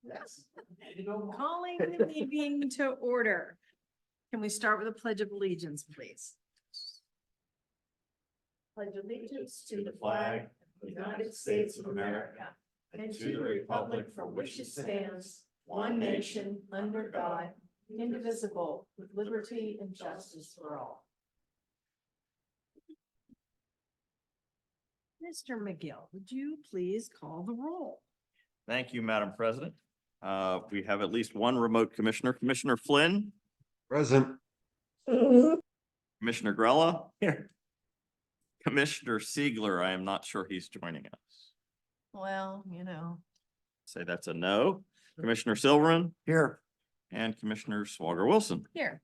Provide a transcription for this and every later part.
Yes. Calling the meeting to order. Can we start with a pledge of allegiance, please? Pledge allegiance to the flag of the United States of America and to the republic for which it stands, one nation, under God, indivisible, with liberty and justice for all. Mr. McGill, would you please call the roll? Thank you, Madam President. We have at least one remote commissioner, Commissioner Flynn, Present. Commissioner Grella. Here. Commissioner Siegler, I am not sure he's joining us. Well, you know. Say that's a no. Commissioner Silverman Here. and Commissioner Swager Wilson. Here.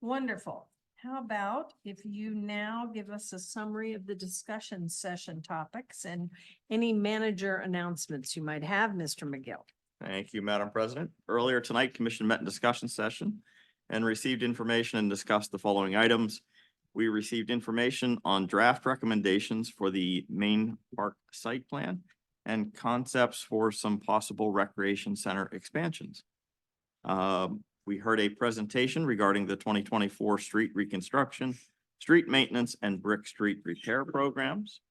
Wonderful. How about if you now give us a summary of the discussion session topics and any manager announcements you might have, Mr. McGill? Thank you, Madam President. Earlier tonight, Commission met in discussion session and received information and discussed the following items. We received information on draft recommendations for the main park site plan and concepts for some possible recreation center expansions. We heard a presentation regarding the 2024 street reconstruction, street maintenance, and brick street repair programs.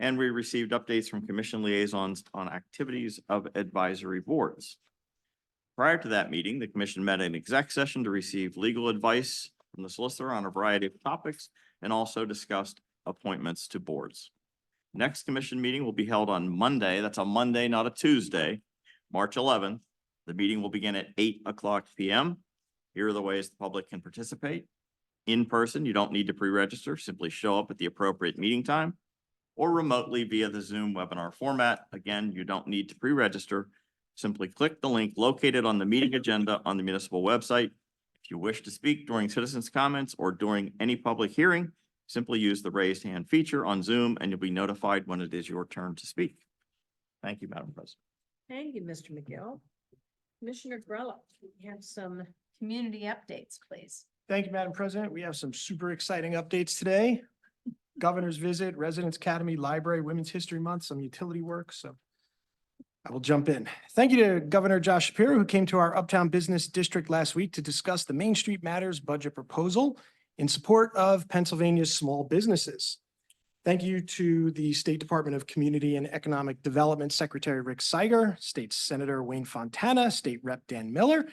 And we received updates from commission liaisons on activities of advisory boards. Prior to that meeting, the commission met in exec session to receive legal advice from the solicitor on a variety of topics and also discussed appointments to boards. Next commission meeting will be held on Monday. That's a Monday, not a Tuesday, March 11th. The meeting will begin at 8:00 p.m. Here are the ways the public can participate. In person, you don't need to pre-register. Simply show up at the appropriate meeting time or remotely via the Zoom webinar format. Again, you don't need to pre-register. Simply click the link located on the meeting agenda on the municipal website. If you wish to speak during citizens' comments or during any public hearing, simply use the raised hand feature on Zoom and you'll be notified when it is your turn to speak. Thank you, Madam President. Thank you, Mr. McGill. Commissioner Grella, you have some community updates, please. Thank you, Madam President. We have some super exciting updates today. Governor's visit, Residence Academy, Library, Women's History Month, some utility work, so I will jump in. Thank you to Governor Josh Shapiro, who came to our Uptown Business District last week to discuss the Main Street Matters budget proposal in support of Pennsylvania's small businesses. Thank you to the State Department of Community and Economic Development Secretary Rick Seiger, State Senator Wayne Fontana, State Rep Dan Miller,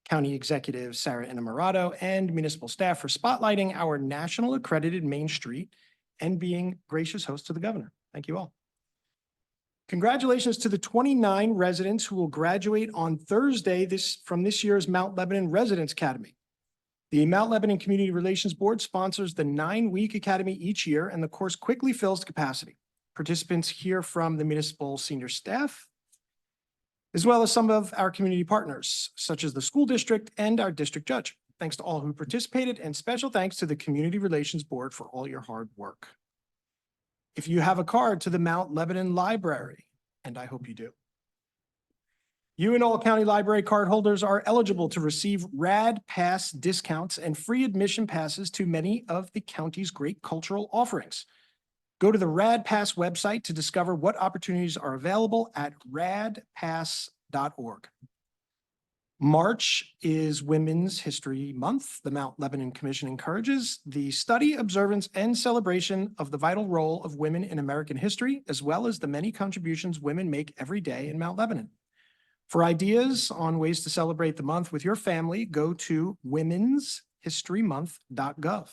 County Executive Sarah Innamorato, and municipal staff for spotlighting our national accredited Main Street and being gracious hosts to the governor. Thank you all. Congratulations to the 29 residents who will graduate on Thursday from this year's Mount Lebanon Residence Academy. The Mount Lebanon Community Relations Board sponsors the 9-week academy each year, and the course quickly fills to capacity. Participants hear from the municipal senior staff, as well as some of our community partners, such as the school district and our district judge. Thanks to all who participated, and special thanks to the Community Relations Board for all your hard work. If you have a card to the Mount Lebanon Library, and I hope you do, you and all county library card holders are eligible to receive Rad Pass discounts and free admission passes to many of the county's great cultural offerings. Go to the Rad Pass website to discover what opportunities are available at radpass.org. March is Women's History Month. The Mount Lebanon Commission encourages the study, observance, and celebration of the vital role of women in American history, as well as the many contributions women make every day in Mount Lebanon. For ideas on ways to celebrate the month with your family, go to womenshistorymonth.gov.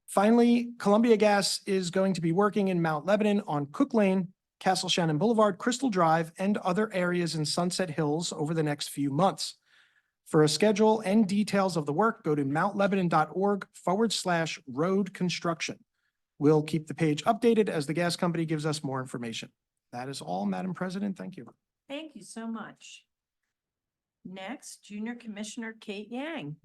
Finally, Columbia Gas is going to be working in Mount Lebanon on Cook Lane, Castle Shannon Boulevard, Crystal Drive, and other areas in Sunset Hills over the next few months. For a schedule and details of the work, go to mountlebanon.org/road construction. We'll keep the page updated as the gas company gives us more information. That is all, Madam President. Thank you. Thank you so much. Next, Junior Commissioner Kate Yang.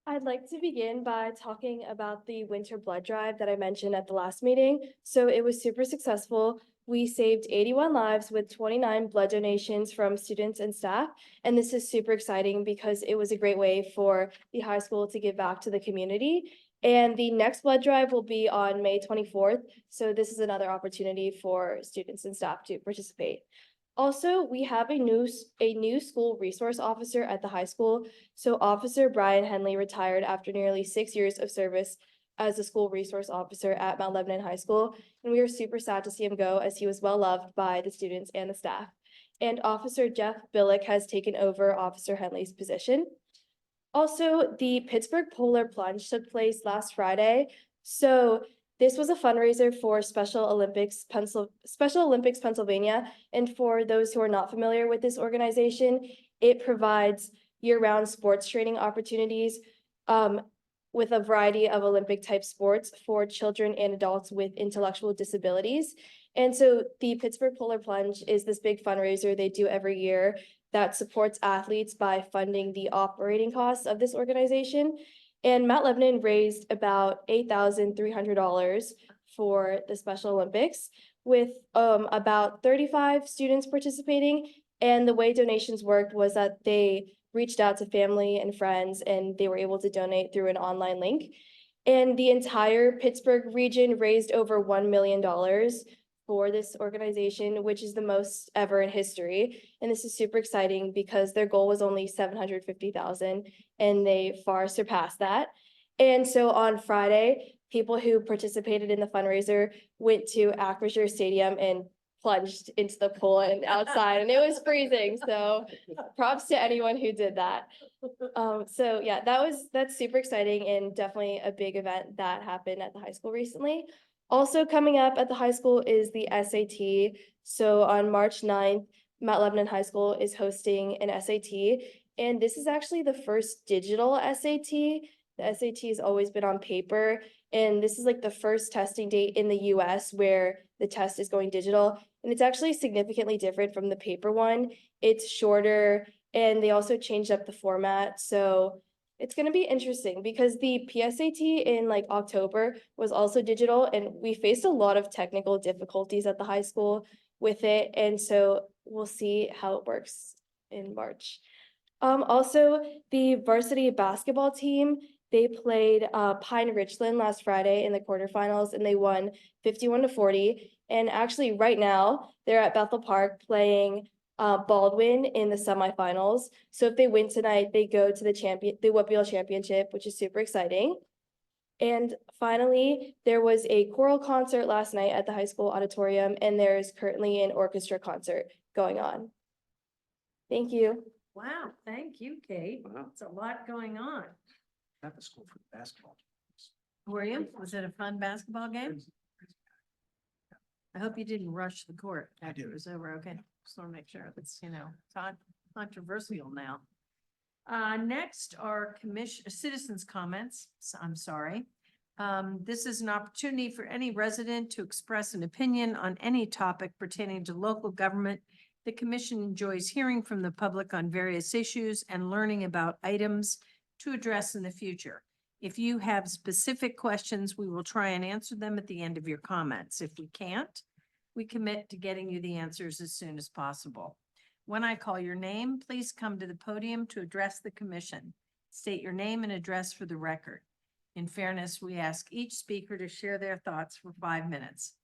I'd like to begin by talking about the winter blood drive that I mentioned at the last meeting. So it was super successful. We saved 81 lives with 29 blood donations from students and staff. And this is super exciting because it was a great way for the high school to give back to the community. And the next blood drive will be on May 24th. So this is another opportunity for students and staff to participate. Also, we have a new school resource officer at the high school. So Officer Brian Henley retired after nearly 6 years of service as a school resource officer at Mount Lebanon High School. And we are super sad to see him go, as he was well loved by the students and the staff. And Officer Jeff Billick has taken over Officer Henley's position. Also, the Pittsburgh Polar Plunge took place last Friday. So this was a fundraiser for Special Olympics Pennsylvania. And for those who are not familiar with this organization, it provides year-round sports training opportunities with a variety of Olympic type sports for children and adults with intellectual disabilities. And so the Pittsburgh Polar Plunge is this big fundraiser they do every year that supports athletes by funding the operating costs of this organization. And Mount Lebanon raised about $8,300 for the Special Olympics, with about 35 students participating. And the way donations worked was that they reached out to family and friends, and they were able to donate through an online link. And the entire Pittsburgh region raised over $1 million for this organization, which is the most ever in history. And this is super exciting because their goal was only $750,000, and they far surpassed that. And so on Friday, people who participated in the fundraiser went to Acrisure Stadium and plunged into the pool and outside, and it was freezing. So props to anyone who did that. So yeah, that's super exciting, and definitely a big event that happened at the high school recently. Also coming up at the high school is the SAT. So on March 9th, Mount Lebanon High School is hosting an SAT, and this is actually the first digital SAT. The SAT has always been on paper, and this is like the first testing date in the US where the test is going digital. And it's actually significantly different from the paper one. It's shorter, and they also changed up the format. So it's going to be interesting because the PSAT in like October was also digital, and we faced a lot of technical difficulties at the high school with it. And so we'll see how it works in March. Also, the varsity basketball team, they played Pine Richland last Friday in the quarterfinals, and they won 51-40. And actually right now they're at Bethel Park playing Baldwin in the semifinals. So if they win tonight, they go to the WPIAL championship, which is super exciting. And finally, there was a choral concert last night at the high school auditorium, and there is currently an orchestra concert going on. Thank you. Wow, thank you, Kate. It's a lot going on. At the school for basketball. Were you? Was it a fun basketball game? I hope you didn't rush the court after it was over. Okay, just want to make sure it's, controversial now. Next are citizens' comments. I'm sorry. This is an opportunity for any resident to express an opinion on any topic pertaining to local government. The commission enjoys hearing from the public on various issues and learning about items to address in the future. If you have specific questions, we will try and answer them at the end of your comments. If we can't, we commit to getting you the answers as soon as possible. When I call your name, please come to the podium to address the commission. State your name and address for the record. In fairness, we ask each speaker to share their thoughts for 5 minutes.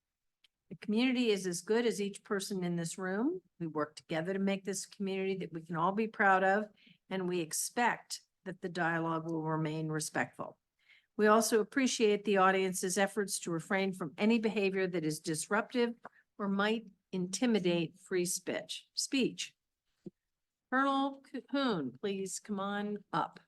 The community is as good as each person in this room. We work together to make this a community that we can all be proud of, and we expect that the dialogue will remain respectful. We also appreciate the audience's efforts to refrain from any behavior that is disruptive or might intimidate free speech. Colonel Cahoon, please come on up.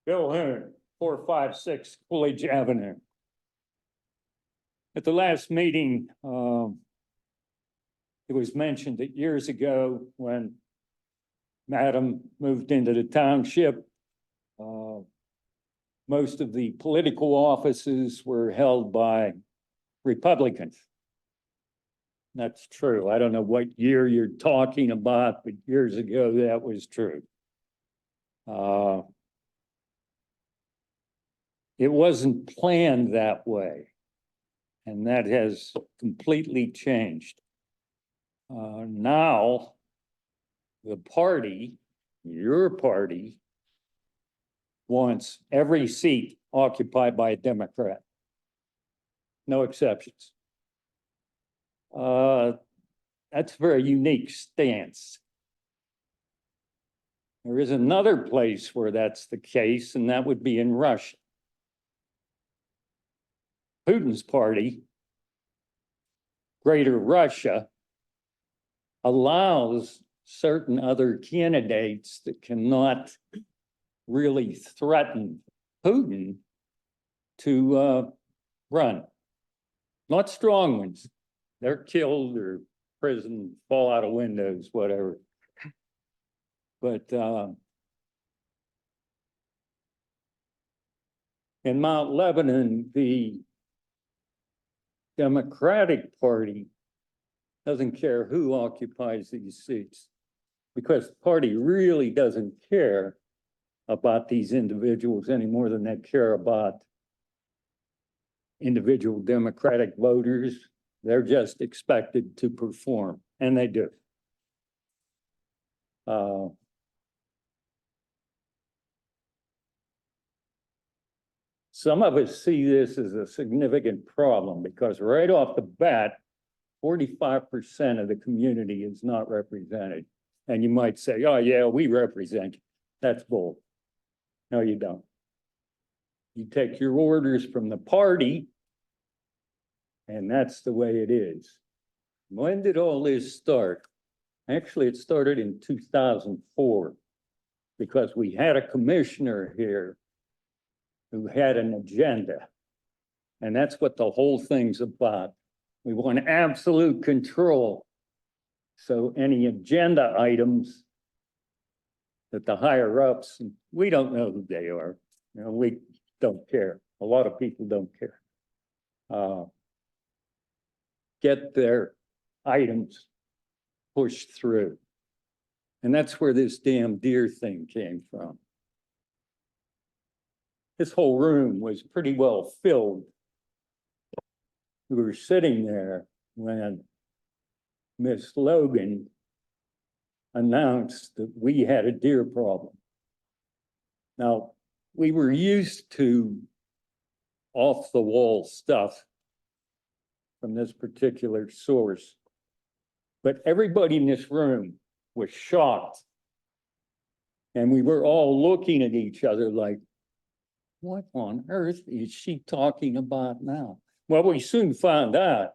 Bill Hoon, 456 Coolidge Avenue. At the last meeting, it was mentioned that years ago when Madam moved into the township, most of the political offices were held by Republicans. That's true. I don't know what year you're talking about, but years ago that was true. It wasn't planned that way. And that has completely changed. Now, the party, your party, wants every seat occupied by a Democrat. No exceptions. That's a very unique stance. There is another place where that's the case, and that would be in Russia. Putin's party, Greater Russia, allows certain other candidates that cannot really threaten Putin to run. Not strong ones. They're killed or prison, fall out of windows, whatever. But in Mount Lebanon, the Democratic Party doesn't care who occupies these seats, because the party really doesn't care about these individuals any more than they care about individual Democratic voters. They're just expected to perform, and they do. Some of us see this as a significant problem because right off the bat, 45% of the community is not represented. And you might say, oh yeah, we represent. That's bull. No, you don't. You take your orders from the party, and that's the way it is. When did all this start? Actually, it started in 2004 because we had a commissioner here who had an agenda. And that's what the whole thing's about. We want absolute control. So any agenda items that the higher ups, we don't know who they are. You know, we don't care. A lot of people don't care. Get their items pushed through. And that's where this damn deer thing came from. This whole room was pretty well filled. We were sitting there when Miss Logan announced that we had a deer problem. Now, we were used to off-the-wall stuff from this particular source, but everybody in this room was shocked. And we were all looking at each other like, what on earth is she talking about now? Well, we soon found out.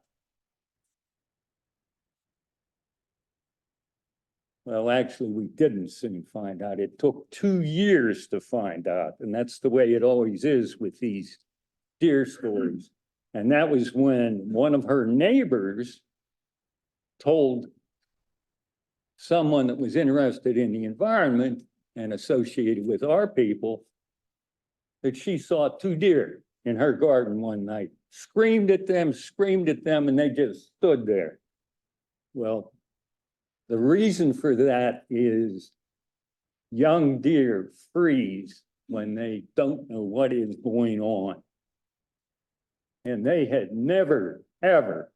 Well, actually, we didn't soon find out. It took 2 years to find out. And that's the way it always is with these deer stories. And that was when one of her neighbors told someone that was interested in the environment and associated with our people that she saw 2 deer in her garden one night, screamed at them, and they just stood there. Well, the reason for that is young deer freeze when they don't know what is going on. And they had never, ever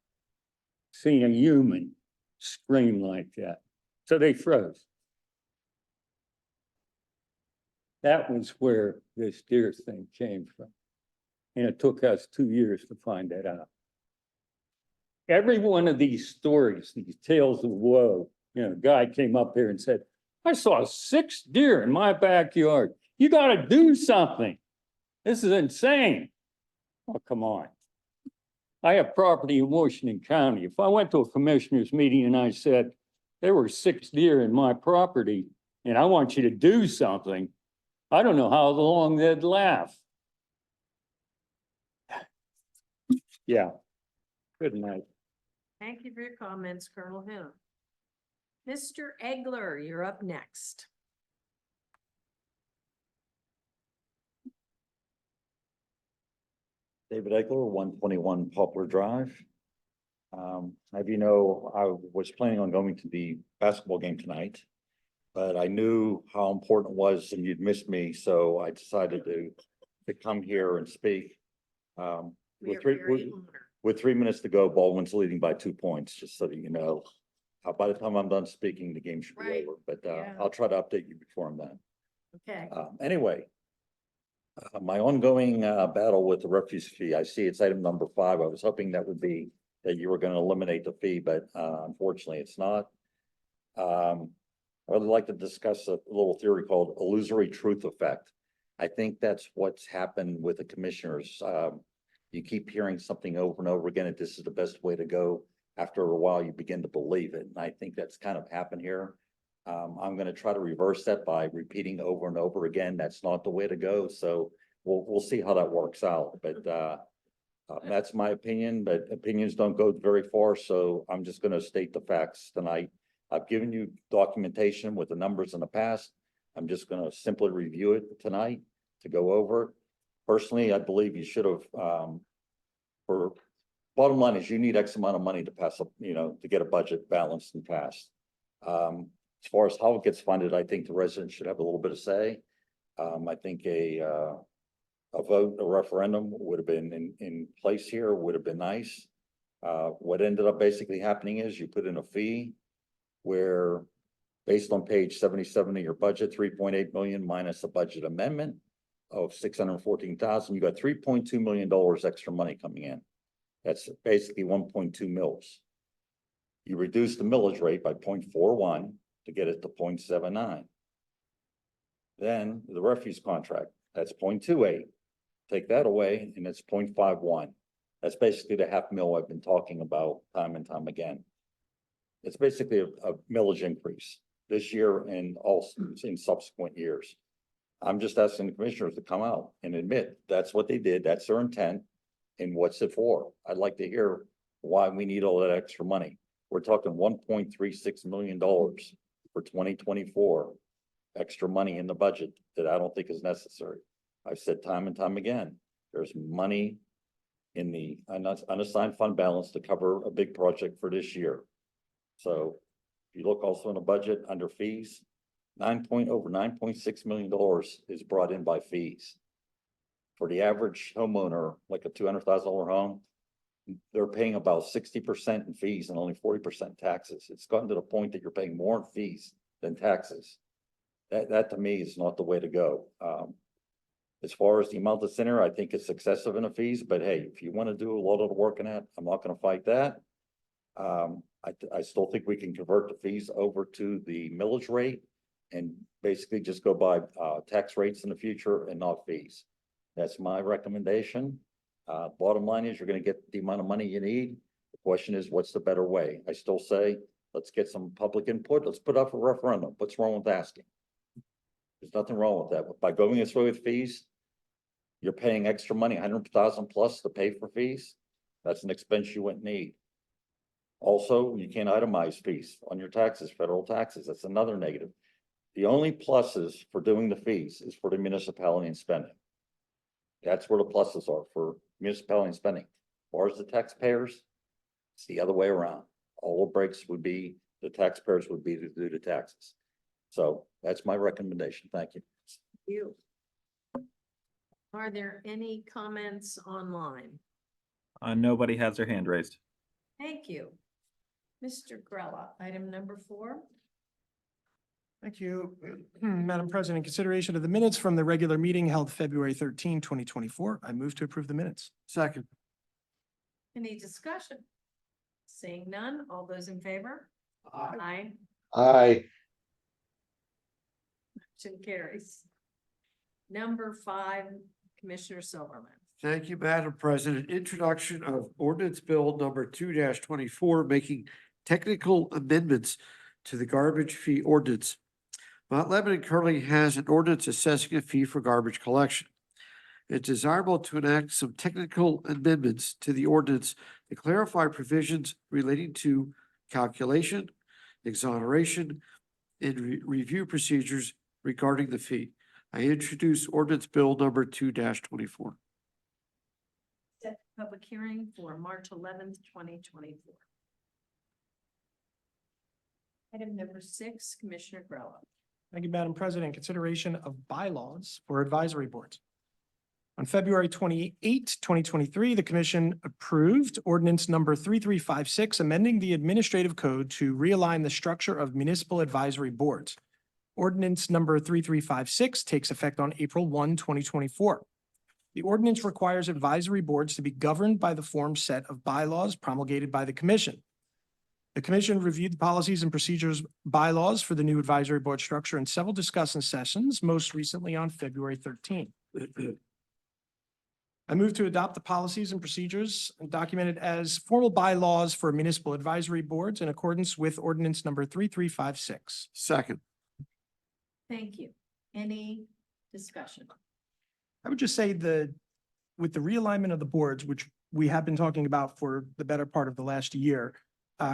seen a human scream like that. So they froze. That was where this deer thing came from. And it took us 2 years to find that out. Every one of these stories, these tales of woe, you know, a guy came up here and said, I saw 6 deer in my backyard. You got to do something. This is insane. Oh, come on. I have property in Washington County. If I went to a commissioner's meeting and I said, there were 6 deer in my property and I want you to do something, I don't know how long they'd laugh. Yeah. Good night. Thank you for your comments, Colonel Hume. Mr. Egler, you're up next. David Egler, 121 Poplar Drive. As you know, I was planning on going to the basketball game tonight, but I knew how important it was and you'd missed me, so I decided to come here and speak. We are With very honored. With 3 minutes to go, Baldwin's leading by 2 points, just so that you know. By the time I'm done speaking, the game should be Right. over, but Yeah. I'll try to update you before I'm done. Okay, Anyway, my ongoing battle with the refuse fee, I see it's item number 5. I was hoping that would be that you were going to eliminate the fee, but unfortunately, it's not. I would like to discuss a little theory called illusory truth effect. I think that's what's happened with the commissioners. You keep hearing something over and over again, that this is the best way to go. After a while, you begin to believe it. And I think that's kind of happened here. I'm gonna try to reverse that by repeating over and over again. That's not the way to go. So we'll see how that works out. But that's my opinion, but opinions don't go very far. So I'm just gonna state the facts tonight. I've given you documentation with the numbers in the past. I'm just gonna simply review it tonight to go over it. Personally, I believe you should have, for bottom line is you need X amount of money to pass up, to get a budget balanced and passed. As far as how it gets funded, I think the residents should have a little bit of say. I think a vote, a referendum would have been in place here, would have been nice. What ended up basically happening is you put in a fee where based on page 77 of your budget, 3.8 million minus a budget amendment of 614,000, you got $3.2 million extra money coming in. That's basically 1.2 mils. You reduce the millage rate by 0.41 to get it to 0.79. Then the refuse contract, that's 0.28. Take that away and it's 0.51. That's basically the half mil I've been talking about time and time again. It's basically a millage increase this year and also in subsequent years. I'm just asking the commissioners to come out and admit that's what they did. That's their intent. And what's it for? I'd like to hear why we need all that extra money. We're talking $1.36 million for 2024. Extra money in the budget that I don't think is necessary. I've said time and time again, there's money in the unassigned fund balance to cover a big project for this year. So if you look also in the budget under fees, over $9.6 million is brought in by fees. For the average homeowner, like a $200,000 home, they're paying about 60% in fees and only 40% taxes. It's gotten to the point that you're paying more in fees than taxes. That to me is not the way to go. As far as the amount that's in there, I think it's excessive in the fees, but hey, if you want to do a lot of the work in that, I'm not going to fight that. I still think we can convert the fees over to the millage rate and basically just go by tax rates in the future and not fees. That's my recommendation. Bottom line is you're going to get the amount of money you need. The question is, what's the better way? I still say, let's get some public input. Let's put up a referendum. What's wrong with asking? There's nothing wrong with that. But by going this way with fees, you're paying extra money, 100,000 plus to pay for fees. That's an expense you wouldn't need. Also, you can't itemize fees on your taxes, federal taxes. That's another negative. The only pluses for doing the fees is for the municipality and spending. That's where the pluses are for municipality and spending. As far as the taxpayers, it's the other way around. All the breaks would be, the taxpayers would be to do the taxes. So that's my recommendation. Thank you. Are there any comments online? Nobody has their hand raised. Thank you. Mr. Grella, item number 4. Thank you, Madam President. Consideration of the minutes from the regular meeting held February 13, 2024. I move to approve the minutes. Second. Any discussion? Seeing none, all those in favor? Aye. Aye. Motion carries. Number 5, Commissioner Silverman. Thank you, Madam President. Introduction of ordinance bill number 2-24, making technical amendments to the garbage fee ordinance. Mount Lebanon currently has an ordinance assessing a fee for garbage collection. It's desirable to enact some technical amendments to the ordinance to clarify provisions relating to calculation, exoneration, and review procedures regarding the fee. I introduce ordinance bill number 2-24. Set public hearing for March 11th, 2024. Item number 6, Commissioner Grella. Thank you, Madam President. Consideration of bylaws for advisory boards. On February 28, 2023, the commission approved ordinance number 3356, amending the administrative code to realign the structure of municipal advisory boards. Ordinance number 3356 takes effect on April 1, 2024. The ordinance requires advisory boards to be governed by the form set of bylaws promulgated by the commission. The commission reviewed the policies and procedures bylaws for the new advisory board structure in several discussion sessions, most recently on February 13. I move to adopt the policies and procedures documented as formal bylaws for municipal advisory boards in accordance with ordinance number 3356. Second. Thank you. Any discussion? I would just say with the realignment of the boards, which we have been talking about for the better part of the last year,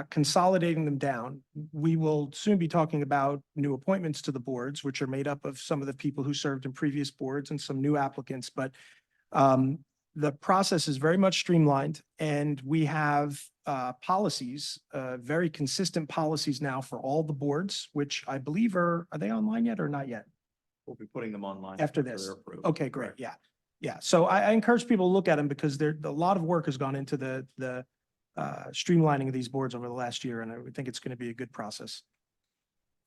consolidating them down, we will soon be talking about new appointments to the boards, which are made up of some of the people who served in previous boards and some new applicants, but the process is very much streamlined, and we have policies, very consistent policies now for all the boards, which I believe are they online yet or not yet? We'll be putting them online. After they're this. approved. Okay, great. Yeah. Yeah. So I encourage people to look at them because a lot of work has gone into the streamlining of these boards over the last year, and I would think it's going to be a good process.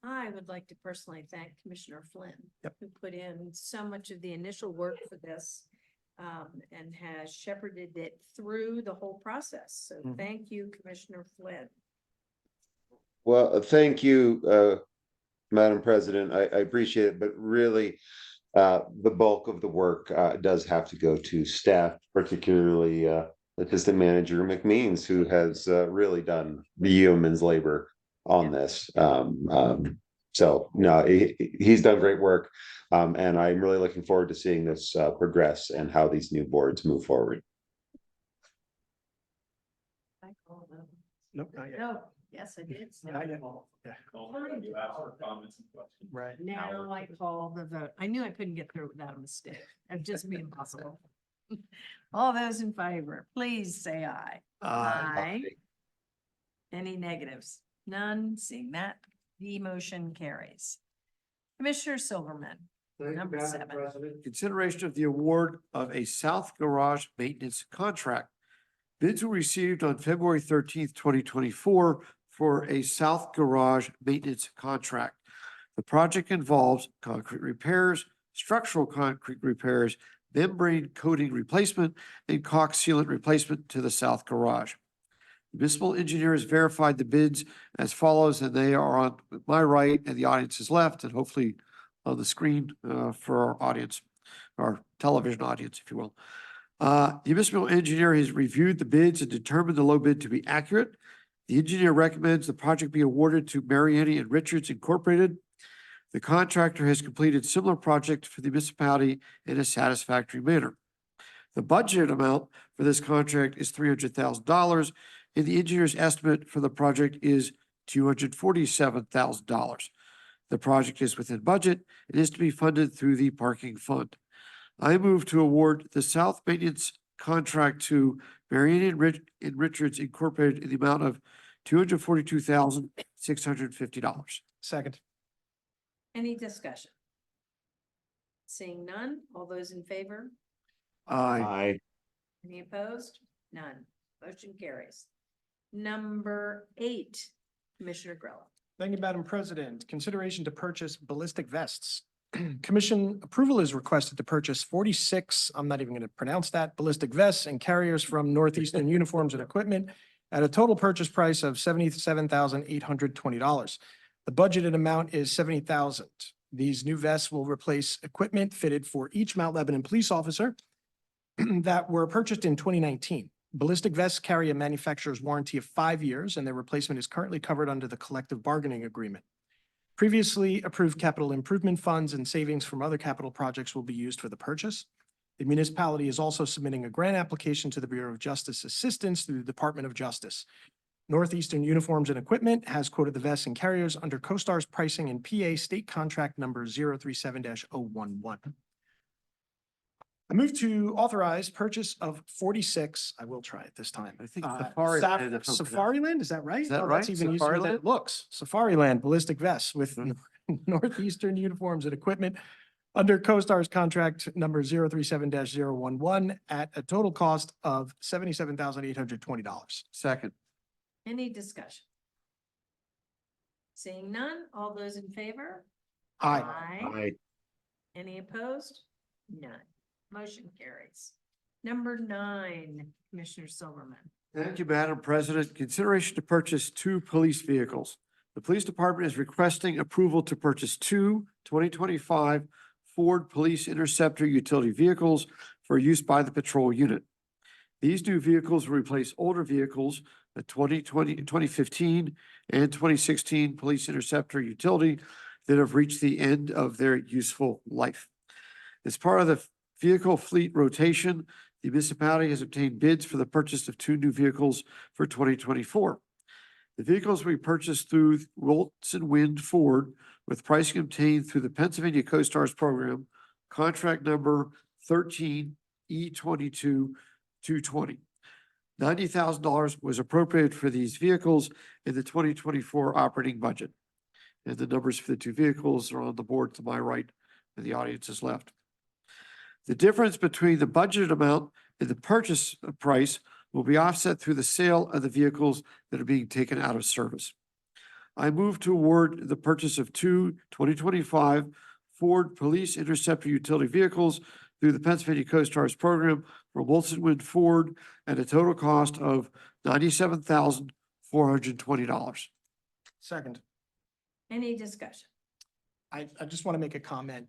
I would like to personally thank Commissioner Flynn. Yep. Who put in so much of the initial work for this, and has shepherded it through the whole process. So Mhm. thank you, Commissioner Flynn. Well, thank you, Madam President. I appreciate it, but really, the bulk of the work does have to go to staff, particularly Assistant Manager McMeans, who has really done the yeoman's labor on this. So no, he's done great work, and I'm really looking forward to seeing this progress and how these new boards move forward. I call them. Nope, not yet. No, yes, I did. Not yet. Yeah. Right. Now I call the vote. I knew I couldn't get through without a mistake. It'd just be impossible. All those in favor, please say aye. Aye. Any negatives? None. Seeing that, the motion carries. Commissioner Silverman, number 7. Consideration of the award of a South Garage maintenance contract. Bids were received on February 13th, 2024 for a South Garage maintenance contract. The project involves concrete repairs, structural concrete repairs, membrane coating replacement, and caulk sealant replacement to the South Garage. Municipal engineers verified the bids as follows, and they are on my right and the audience's left, and hopefully on the screen for our audience, our television audience, if you will. The municipal engineer has reviewed the bids and determined the low bid to be accurate. The engineer recommends the project be awarded to Mariani and Richards Incorporated. The contractor has completed similar project for the municipality in a satisfactory manner. The budget amount for this contract is $300,000, and the engineer's estimate for the project is $247,000. The project is within budget and is to be funded through the parking fund. I move to award the South Maintenance contract to Mariani and Richards Incorporated in the amount of $242,650. Second. Any discussion? Seeing none, all those in favor? Aye. Any opposed? None. Motion carries. Number 8, Commissioner Grella. Thank you, Madam President. Consideration to purchase ballistic vests. Commission approval is requested to purchase 46, I'm not even going to pronounce that, ballistic vests and carriers from Northeastern Uniforms and Equipment at a total purchase price of $77,820. The budgeted amount is $70,000. These new vests will replace equipment fitted for each Mount Lebanon police officer that were purchased in 2019. Ballistic vests carry a manufacturer's warranty of 5 years, and their replacement is currently covered under the collective bargaining agreement. Previously approved capital improvement funds and savings from other capital projects will be used for the purchase. The municipality is also submitting a grant application to the Bureau of Justice Assistance through the Department of Justice. Northeastern Uniforms and Equipment has quoted the vests and carriers under CoStar's pricing and PA State Contract Number 037-011. I move to authorize purchase of 46, I will try it this time. I think Safariland, is that right? Is that Oh, that's right? even easier than Safariland? it looks. Safariland ballistic vests with Northeastern Uniforms and Equipment under CoStar's contract number 037-011 at a total cost of $77,820. Second. Any discussion? Seeing none, all those in favor? Aye. Any opposed? None. Motion carries. Number 9, Commissioner Silverman. Thank you, Madam President. Consideration to purchase 2 police vehicles. The Police Department is requesting approval to purchase 2 2025 Ford Police Interceptor utility vehicles for use by the patrol unit. These new vehicles will replace older vehicles, the 2015 and 2016 Police Interceptor utility that have reached the end of their useful life. As part of the vehicle fleet rotation, the municipality has obtained bids for the purchase of 2 new vehicles for 2024. The vehicles will be purchased through Wilson Wind Ford with pricing obtained through the Pennsylvania CoStarz program, contract number 13E22-220. $90,000 was appropriated for these vehicles in the 2024 operating budget. And the numbers for the 2 vehicles are on the board to my right and the audience is left. The difference between the budgeted amount and the purchase price will be offset through the sale of the vehicles that are being taken out of service. I move to award the purchase of 2 2025 Ford Police Interceptor utility vehicles through the Pennsylvania CoStarz program from Wilson Wind Ford at a total cost of $97,420. Second. Any discussion? I just want to make a comment.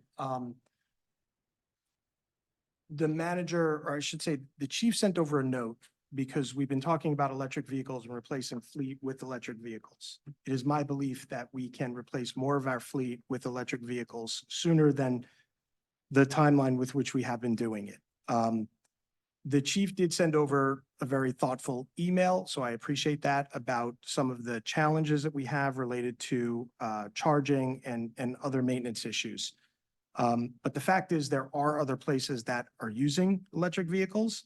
The manager, or I should say, the chief sent over a note because we've been talking about electric vehicles and replacing fleet with electric vehicles. It is my belief that we can replace more of our fleet with electric vehicles sooner than the timeline with which we have been doing it. The chief did send over a very thoughtful email, so I appreciate that, about some of the challenges that we have related to charging and other maintenance issues. But the fact is, there are other places that are using electric vehicles.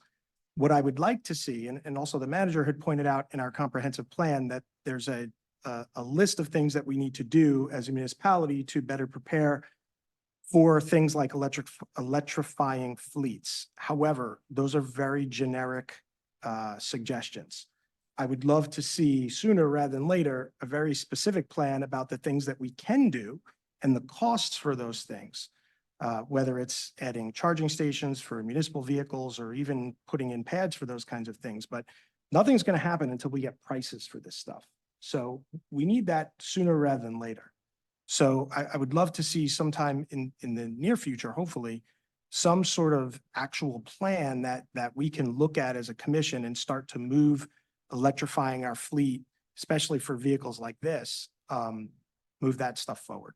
What I would like to see, and also the manager had pointed out in our comprehensive plan, that there's a list of things that we need to do as a municipality to better prepare for things like electrifying fleets. However, those are very generic suggestions. I would love to see sooner rather than later a very specific plan about the things that we can do and the costs for those things, whether it's adding charging stations for municipal vehicles or even putting in pads for those kinds of things. But nothing's going to happen until we get prices for this stuff. So we need that sooner rather than later. So I would love to see sometime in the near future, hopefully, some sort of actual plan that we can look at as a commission and start to move electrifying our fleet, especially for vehicles like this, move that stuff forward.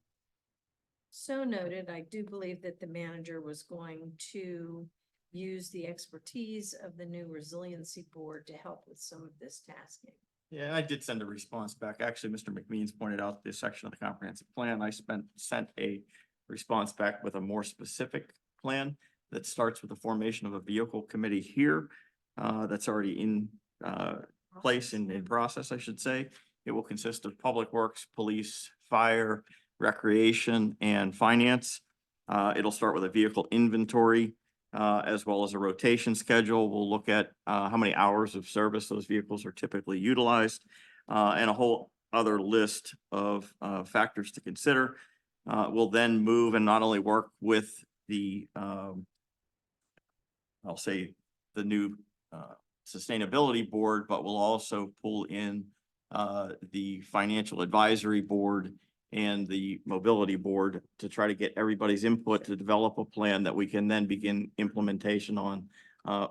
So noted. I do believe that the manager was going to use the expertise of the new resiliency board to help with some of this tasking. Yeah, I did send a response back. Actually, Mr. McMeans pointed out this section of the comprehensive plan. I sent a response back with a more specific plan that starts with the formation of a vehicle committee here. That's already in place and in process, I should say. It will consist of public works, police, fire, recreation, and finance. It'll start with a vehicle inventory, as well as a rotation schedule. We'll look at how many hours of service those vehicles are typically utilized, and a whole other list of factors to consider. We'll then move and not only work with the, I'll say, the new sustainability board, but we'll also pull in the financial advisory board and the mobility board to try to get everybody's input to develop a plan that we can then begin implementation on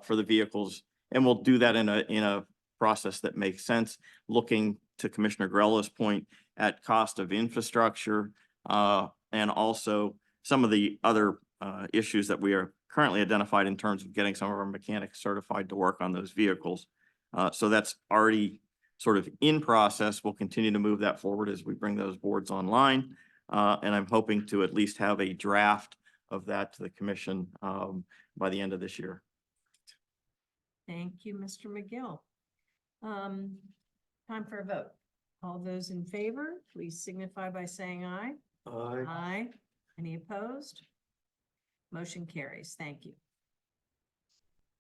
for the vehicles. And we'll do that in a process that makes sense, looking to Commissioner Grella's point at cost of infrastructure and also some of the other issues that we are currently identified in terms of getting some of our mechanics certified to work on those vehicles. So that's already sort of in process. We'll continue to move that forward as we bring those boards online. And I'm hoping to at least have a draft of that to the commission by the end of this year. Thank you, Mr. McGill. Time for a vote. All those in favor, please signify by saying aye. Aye. Aye. Any opposed? Motion carries. Thank you.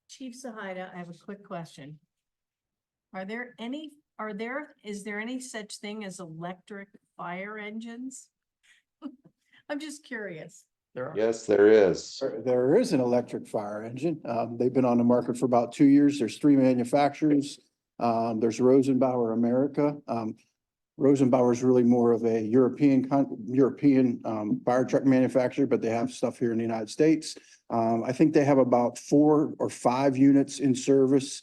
Chief Sahida, I have a quick question. Is there any such thing as electric fire engines? I'm just curious. There are. Yes, there is. There is an electric fire engine. They've been on the market for about 2 years. There's 3 manufacturers. There's Rosenbauer America. Rosenbauer is really more of a European fire truck manufacturer, but they have stuff here in the United States. I think they have about 4 or 5 units in service,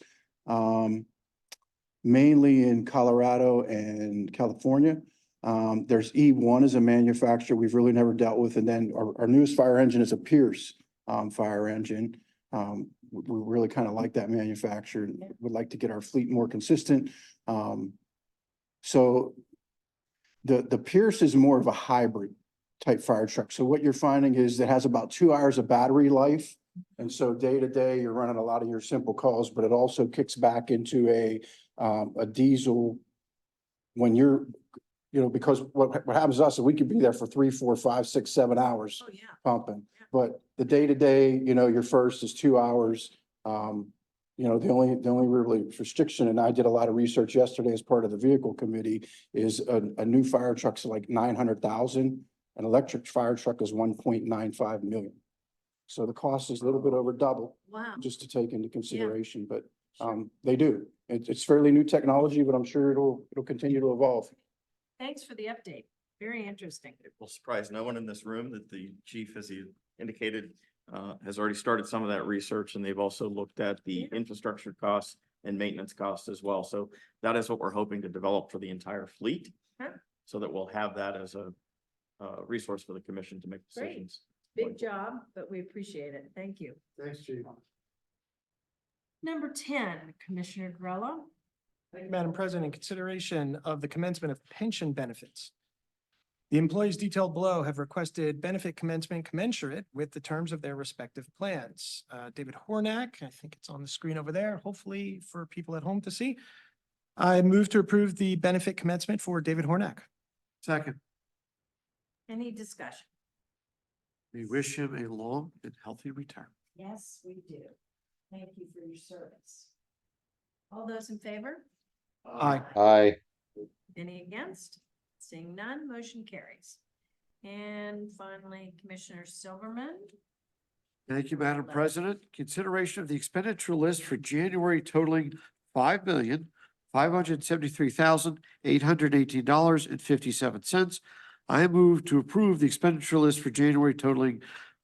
mainly in Colorado and California. There's E1 as a manufacturer we've really never dealt with. And then our newest fire engine is a Pierce fire engine. We really kind of like that manufacturer. Would like to get our fleet more consistent. So the Pierce is more of a hybrid type fire truck. So what you're finding is it has about 2 hours of battery life. And so day to day, you're running a lot of your simple calls, but it also kicks back into a diesel when you're, because what happens to us is we could be there for 3, 4, 5, 6, 7 hours Oh, yeah. pumping. But the day to day, your first is 2 hours. The only really restriction, and I did a lot of research yesterday as part of the vehicle committee, is a new fire truck's like 900,000. An electric fire truck is 1.95 million. So the cost is a little bit over double, Wow. just to take into consideration, but they do. It's fairly new technology, but I'm sure it'll continue to evolve. Thanks for the update. Very interesting. It will surprise no one in this room that the chief, as he indicated, has already started some of that research, and they've also looked at the infrastructure costs and maintenance costs as well. So that is what we're hoping to develop for the entire fleet. Huh. So that we'll have that as a resource for the commission to make Great. decisions. Big job, but we appreciate it. Thank you. Thanks, Chief. Number 10, Commissioner Grella. Thank you, Madam President. In consideration of the commencement of pension benefits. The employees detailed below have requested benefit commencement commensurate with the terms of their respective plans. David Hornak, I think it's on the screen over there, hopefully for people at home to see. I move to approve the benefit commencement for David Hornak. Second, Any discussion? we wish him a long and healthy retirement. Yes, we do. Thank you for your service. All those in favor? Aye. Aye. Any against? Seeing none, motion carries. And finally, Commissioner Silverman. Thank you, Madam President. Consideration of the expenditure list for January totaling $5,573,818.57. I move to approve the expenditure list for January totaling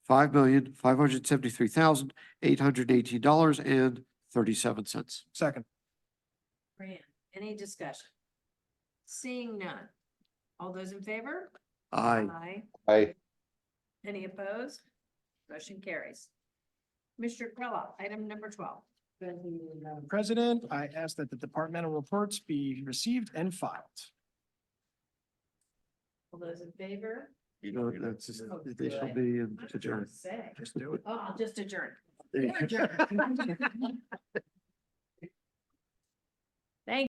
$5,573,818.37. Second. Fran, any discussion? Seeing none. All those in favor? Aye. Aye. Any opposed? Motion carries. Commissioner Grella, item number 12. Madam President, I ask that the departmental reports be received and filed. All those in favor? No, that's just, Oh, they shall good. be What did I adjourned. say? Just do it. Oh, I'll just adjourn. There you go. Adjourn.